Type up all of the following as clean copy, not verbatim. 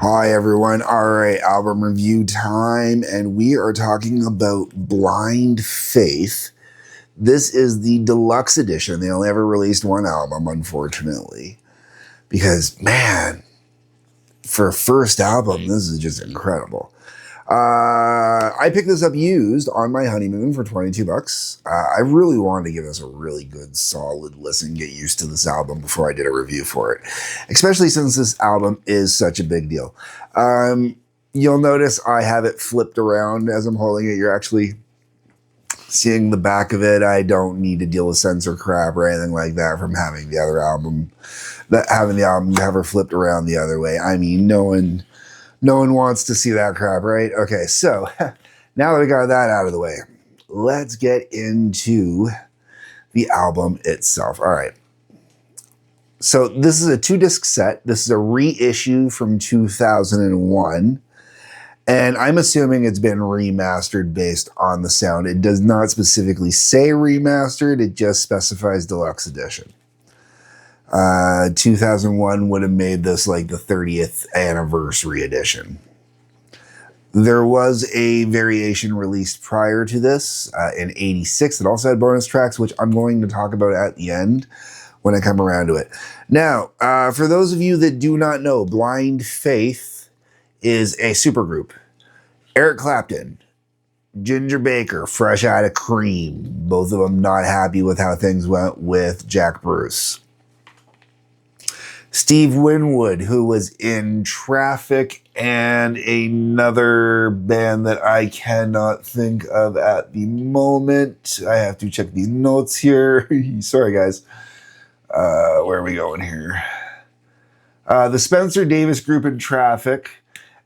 Hi everyone. All right, album review time, and we are talking about Blind Faith. This is the deluxe edition. They only ever released one album, unfortunately, because man, for a first album, this is just incredible. I picked this up used on my honeymoon for $22. I really wanted to give this a really good, solid listen, get used to this album before I did a review for it, especially since this album is such a big deal. You'll notice I have it flipped around as I'm holding it. You're actually seeing the back of it. I don't need to deal with censor crap or anything like that from having the other album, having the album cover flipped around the other way. I mean, no one wants to see that crap, right? Okay, so now that we got that out of the way, let's get into the album itself. All right. So this is a 2-disc set. This is a reissue from 2001. And I'm assuming it's been remastered based on the sound. It does not specifically say remastered. It just specifies deluxe edition. 2001 would have made this like the 30th anniversary edition. There was a variation released prior to this in 86 that also had bonus tracks, which I'm going to talk about at the end when I come around to it. Now, for those of you that do not know, Blind Faith is a supergroup. Eric Clapton, Ginger Baker, fresh out of Cream, both of them not happy with how things went with Jack Bruce. Steve Winwood, who was in Traffic and another band that I cannot think of at the moment. I have to check these notes here. Sorry, guys. Where are we going here? The Spencer Davis Group in Traffic,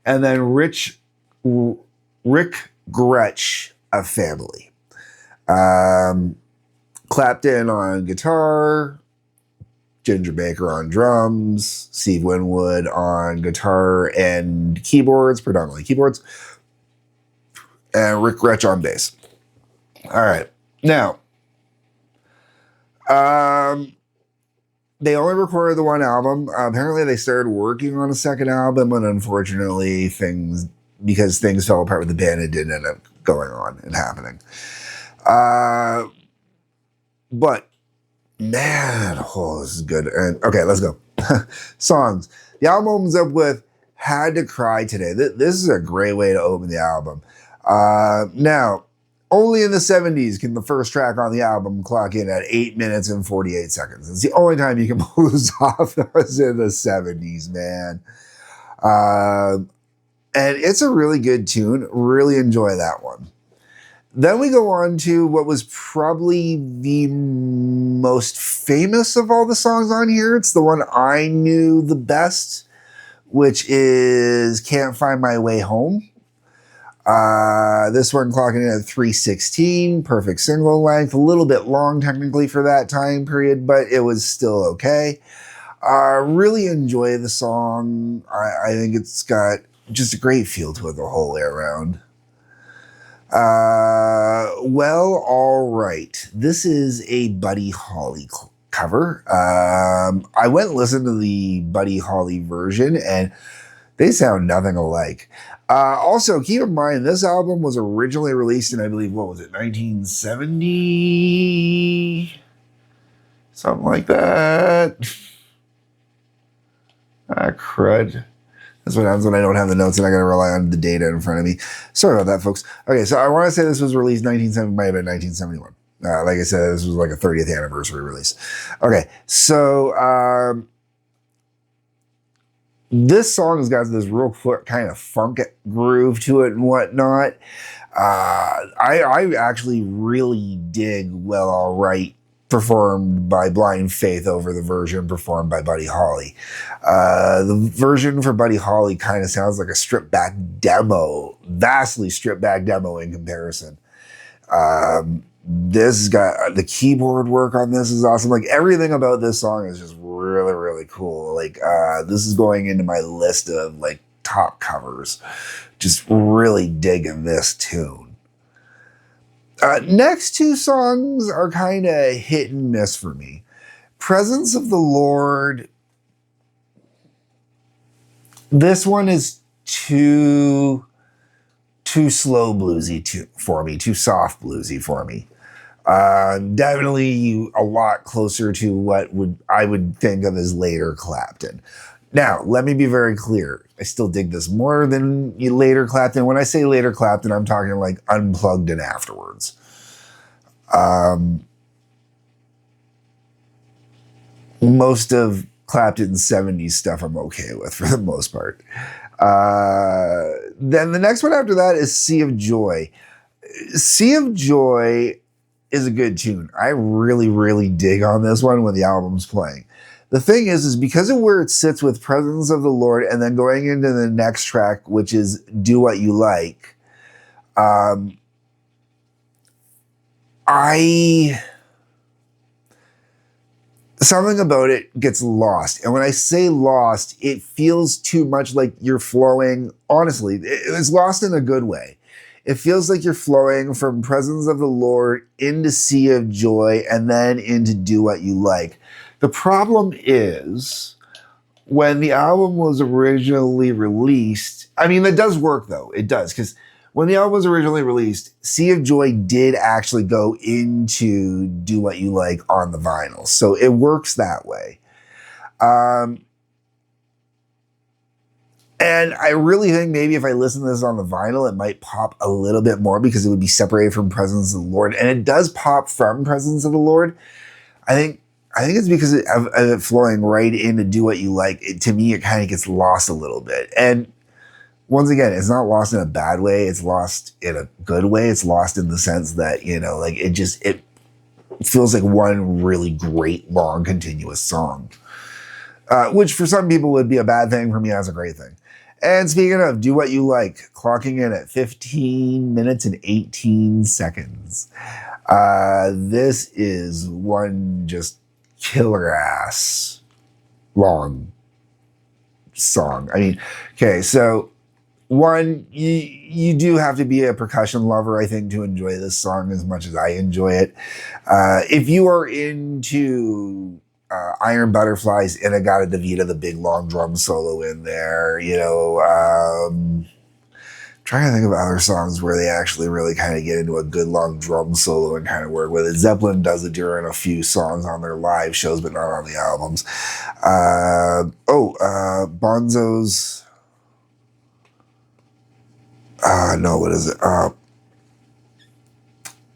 and then Rick Grech of Family. Clapton on guitar, Ginger Baker on drums, Steve Winwood on guitar and keyboards, predominantly keyboards, and Rick Grech on bass. All right. Now, they only recorded the one album. Apparently, they started working on a second album, and unfortunately, because things fell apart with the band, it didn't end up going on and happening. But man, this is good. And okay, let's go. Songs. The album opens up with "Had to Cry Today." This is a great way to open the album. Now, only in the 70s can the first track on the album clock in at 8 minutes and 48 seconds. It's the only time you can pull this off. That was in the 70s, man. And it's a really good tune. Really enjoy that one. Then we go on to what was probably the most famous of all the songs on here. It's the one I knew the best, which is "Can't Find My Way Home." This one clocking in at 3:16, perfect single length, a little bit long technically for that time period, but it was still okay. Really enjoy the song. I think it's got just a great feel to it the whole way around. Well, all right. This is a Buddy Holly cover. I went and listened to the Buddy Holly version, and they sound nothing alike. Also, keep in mind, this album was originally released in, I believe, 1970? Something like that. Crud. That's what happens when I don't have the notes and I gotta rely on the data in front of me. Sorry about that, folks. Okay, so I want to say this was released 1970, might have been 1971. Like I said, this was like a 30th anniversary release. Okay, so this song has got this real kind of funk groove to it and whatnot. I actually really dig "Well, All Right," performed by Blind Faith over the version performed by Buddy Holly. The version for Buddy Holly kind of sounds like a stripped back demo, vastly stripped back demo in comparison. This has got the keyboard work on this is awesome. Like everything about this song is just really, really cool. Like this is going into my list of like top covers. Just really digging this tune. Next two songs are kind of hit and miss for me. "Presence of the Lord" This one is too slow bluesy for me, too soft bluesy for me. Definitely a lot closer to what I would think of as later Clapton. Now, let me be very clear. I still dig this more than later Clapton. When I say later Clapton, I'm talking like Unplugged and afterwards. Most of Clapton's 70s stuff I'm okay with for the most part. Then the next one after that is Sea of Joy. Sea of Joy is a good tune. I really, really dig on this one when the album's playing. The thing is because of where it sits with Presence of the Lord and then going into the next track, which is Do What You Like, something about it gets lost. And when I say lost, it feels too much like you're flowing. Honestly, it's lost in a good way. It feels like you're flowing from Presence of the Lord into Sea of Joy and then into Do What You Like. The problem is when the album was originally released, I mean, that does work though. It does, because when the album was originally released, Sea of Joy did actually go into Do What You Like on the vinyl. So it works that way. And I really think maybe if I listen to this on the vinyl, it might pop a little bit more because it would be separated from Presence of the Lord. And it does pop from Presence of the Lord. I think it's because of it flowing right into Do What You Like. To me, it kind of gets lost a little bit. And once again, it's not lost in a bad way. It's lost in a good way. It's lost in the sense that, like it feels like one really great, long, continuous song. Which for some people would be a bad thing. For me, that's a great thing. And speaking of Do What You Like, clocking in at 15 minutes and 18 seconds. This is one just killer ass long song. I mean, okay, so one, you do have to be a percussion lover, I think, to enjoy this song as much as I enjoy it. If you are into Iron Butterflies, Inagata Devita, the big long drum solo in there, trying to think of other songs where they actually really kind of get into a good long drum solo and kind of work with it. Zeppelin does it during a few songs on their live shows, but not on the albums. Bonzo's. No, what is it?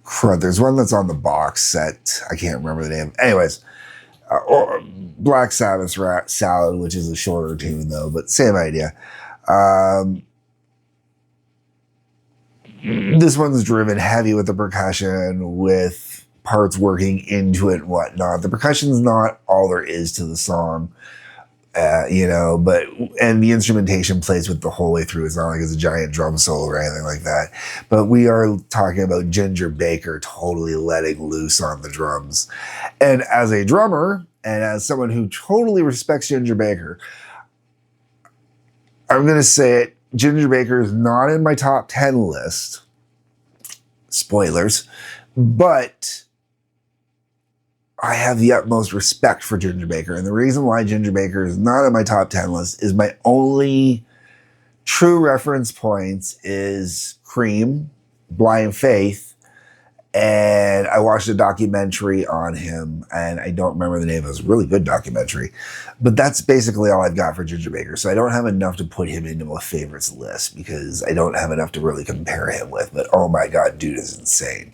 Crud, there's one that's on the box set. I can't remember the name. Anyways, or Black Sabbath's Salad, which is a shorter tune though, but same idea. This one's driven heavy with the percussion, with parts working into it and whatnot. The percussion's not all there is to the song, and the instrumentation plays with the whole way through. It's not like it's a giant drum solo or anything like that. But we are talking about Ginger Baker totally letting loose on the drums. And as a drummer, and as someone who totally respects Ginger Baker, I'm going to say it, Ginger Baker is not in my top 10 list. Spoilers. But I have the utmost respect for Ginger Baker. And the reason why Ginger Baker is not in my top 10 list is my only true reference points is Cream, Blind Faith, and I watched a documentary on him, and I don't remember the name. It was a really good documentary. But that's basically all I've got for Ginger Baker. So I don't have enough to put him into my favorites list because I don't have enough to really compare him with. But oh my God, dude is insane.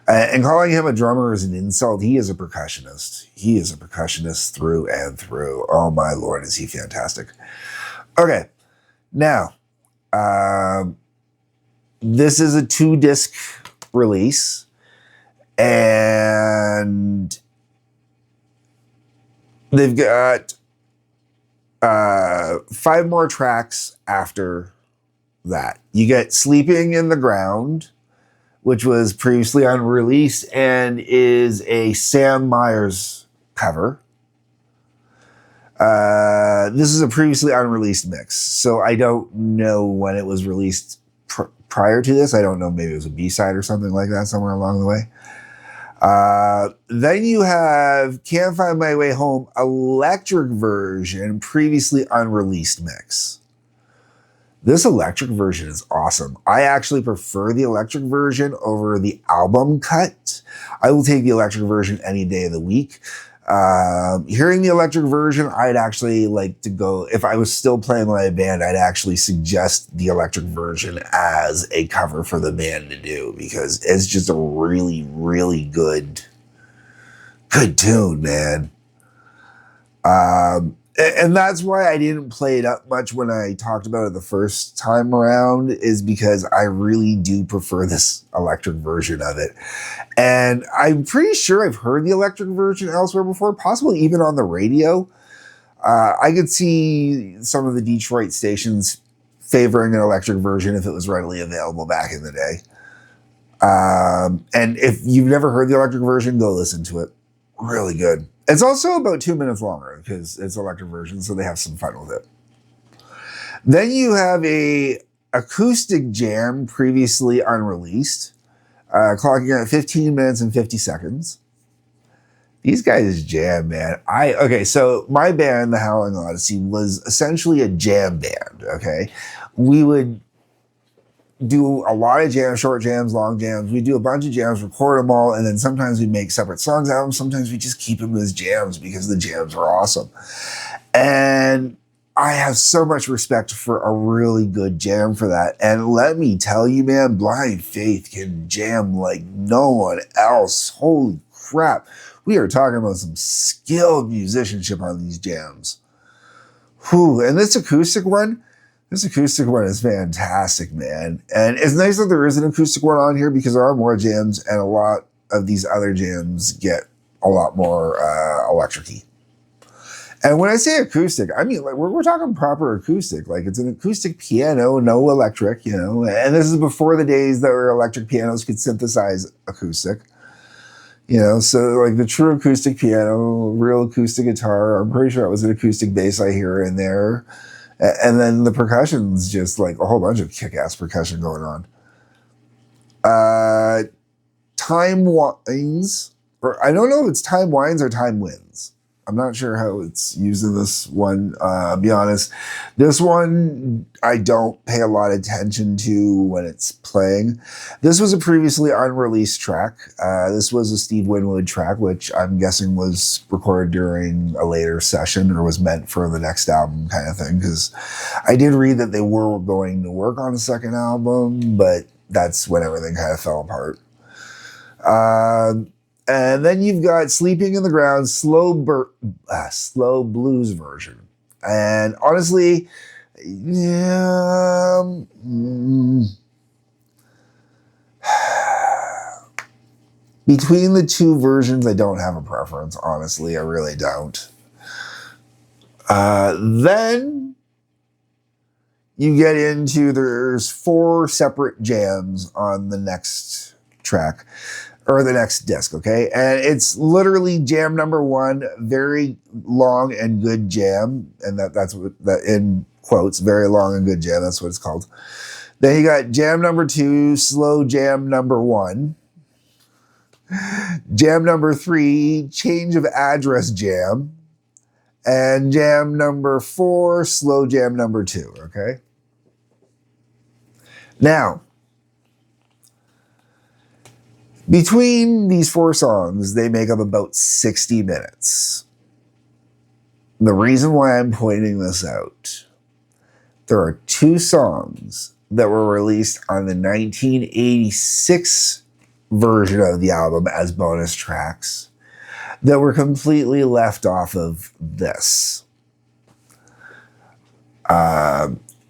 And calling him a drummer is an insult. He is a percussionist. He is a percussionist through and through. Oh my Lord, is he fantastic. Okay, now, this is a 2-disc release, and they've got 5 more tracks after that. You get Sleeping in the Ground, which was previously unreleased and is a Sam Myers cover. This is a previously unreleased mix, so I don't know when it was released prior to this. I don't know, maybe it was a B-side or something like that somewhere along the way. Then you have Can't Find My Way Home electric version, previously unreleased mix. This electric version is awesome. I actually prefer the electric version over the album cut. I will take the electric version any day of the week. Hearing the electric version, I'd actually like to go, if I was still playing my band, I'd actually suggest the electric version as a cover for the band to do, because it's just a really, really good tune, man. And that's why I didn't play it up much when I talked about it the first time around, is because I really do prefer this electric version of it. And I'm pretty sure I've heard the electric version elsewhere before, possibly even on the radio. I could see some of the Detroit stations favoring an electric version if it was readily available back in the day. And if you've never heard the electric version, go listen to it. Really good. It's also about 2 minutes longer because it's electric version, so they have some fun with it. Then you have a acoustic jam, previously unreleased, clocking at 15 minutes and 50 seconds. These guys jam, man. So my band, the Howling Odyssey, was essentially a jam band, okay? We would do a lot of jams, short jams, long jams. We do a bunch of jams, record them all, and then sometimes we make separate songs out of them. Sometimes we just keep them as jams because the jams are awesome. And I have so much respect for a really good jam for that. And let me tell you, man, Blind Faith can jam like no one else. Holy crap. We are talking about some skilled musicianship on these jams. Whew. And this acoustic one is fantastic, man. And it's nice that there is an acoustic one on here, because there are more jams, and a lot of these other jams get a lot more electric-y. And when I say acoustic, I mean, like, we're talking proper acoustic. Like, it's an acoustic piano, no electric, you know. And this is before the days that where electric pianos could synthesize acoustic. You know, so like the true acoustic piano, real acoustic guitar, I'm pretty sure it was an acoustic bass I hear in there. And then the percussion's just like a whole bunch of kick-ass percussion going on. Time winds, or I don't know if it's time winds or time wins. I'm not sure how it's used in this one. I'll be honest. This one, I don't pay a lot of attention to when it's playing. This was a previously unreleased track. This was a Steve Winwood track, which I'm guessing was recorded during a later session or was meant for the next album kind of thing. Because I did read that they were going to work on a second album, but that's when everything kind of fell apart. And then you've got Sleeping in the Ground, slow blues version. And honestly, yeah, between the two versions, I don't have a preference, honestly. I really don't. Then you get into, there's 4 separate jams on the next track. Or the next disc, okay? And it's literally jam number 1, very long and good jam. And that's what, that in quotes, very long and good jam, that's what it's called. Then you got jam number 2, slow jam number 1. Jam number 3, change of address jam. And jam number 4, slow jam number 2, okay? Now, between these 4 songs, they make up about 60 minutes. The reason why I'm pointing this out, there are 2 songs that were released on the 1986 version of the album as bonus tracks that were completely left off of this.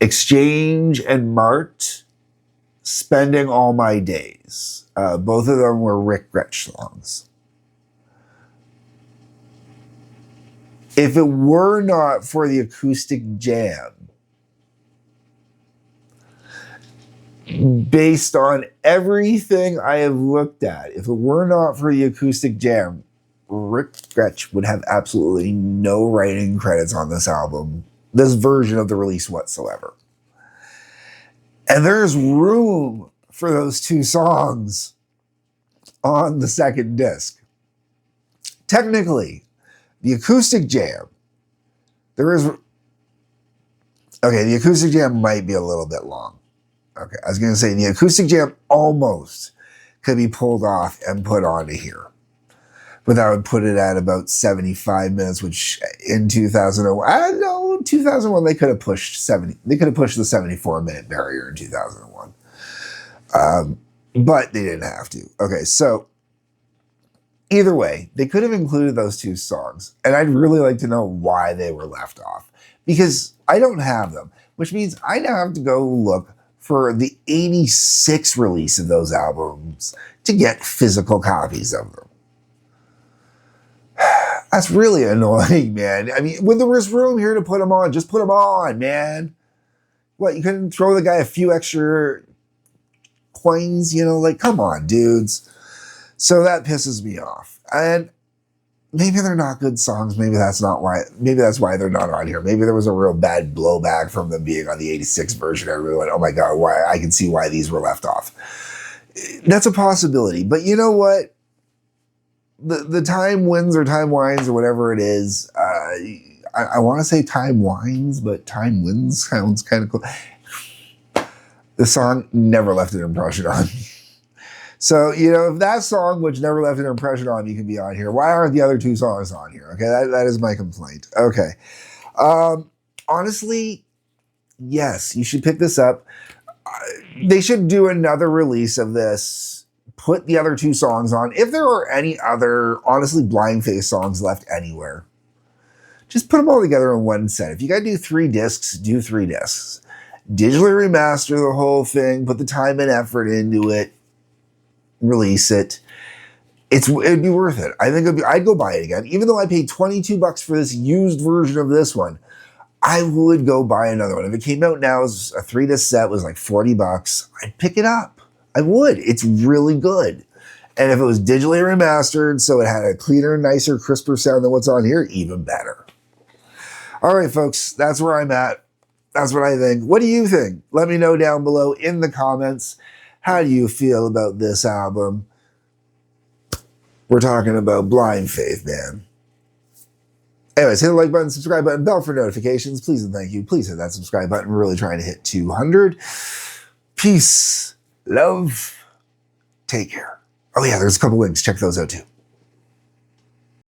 Exchange and Mart, Spending All My Days. Both of them were Rick Grech songs. If it were not for the acoustic jam, based on everything I have looked at, if it were not for the acoustic jam, Rick Grech would have absolutely no writing credits on this album, this version of the release whatsoever. And there's room for those 2 songs on the second disc. Technically, the acoustic jam, the acoustic jam might be a little bit long. Okay, I was going to say the acoustic jam almost could be pulled off and put onto here. But that would put it at about 75 minutes, which in 2001, I don't know, 2001, they could have pushed the 74-minute barrier in 2001. But they didn't have to. Okay, so either way, they could have included those two songs. And I'd really like to know why they were left off. Because I don't have them, which means I now have to go look for the 86 release of those albums to get physical copies of them. That's really annoying, man. I mean, when there was room here to put them on, just put them on, man. What, you couldn't throw the guy a few extra coins, like, come on, dudes. So that pisses me off. And maybe they're not good songs. Maybe that's why they're not on here. Maybe there was a real bad blowback from them being on the 86 version. Everyone went, oh my God, why? I can see why these were left off. That's a possibility. But you know what? The time wins or time wines or whatever it is. I want to say time wines, but time wins sounds kind of cool. The song never left an impression on me. So, if that song, which never left an impression on me, can be on here, why aren't the other two songs on here? Okay, that is my complaint. Okay. Honestly, yes, you should pick this up. They should do another release of this. Put the other two songs on. If there are any other, honestly, Blind Faith songs left anywhere, just put them all together in one set. If you got to do 3 discs, do 3 discs. Digitally remaster the whole thing, put the time and effort into it, release it. It'd be worth it. I think I'd go buy it again. Even though I paid $22 for this used version of this one, I would go buy another one. If it came out now as a 3-disc set, was like $40, I'd pick it up. I would. It's really good. And if it was digitally remastered, so it had a cleaner, nicer, crisper sound than what's on here, even better. All right, folks, that's where I'm at. That's what I think. What do you think? Let me know down below in the comments. How do you feel about this album? We're talking about Blind Faith, man. Anyways, hit the like button, subscribe button, bell for notifications. Please and thank you. Please hit that subscribe button. We're really trying to hit 200. Peace. Love. Take care. Oh yeah, there's a couple links. Check those out too.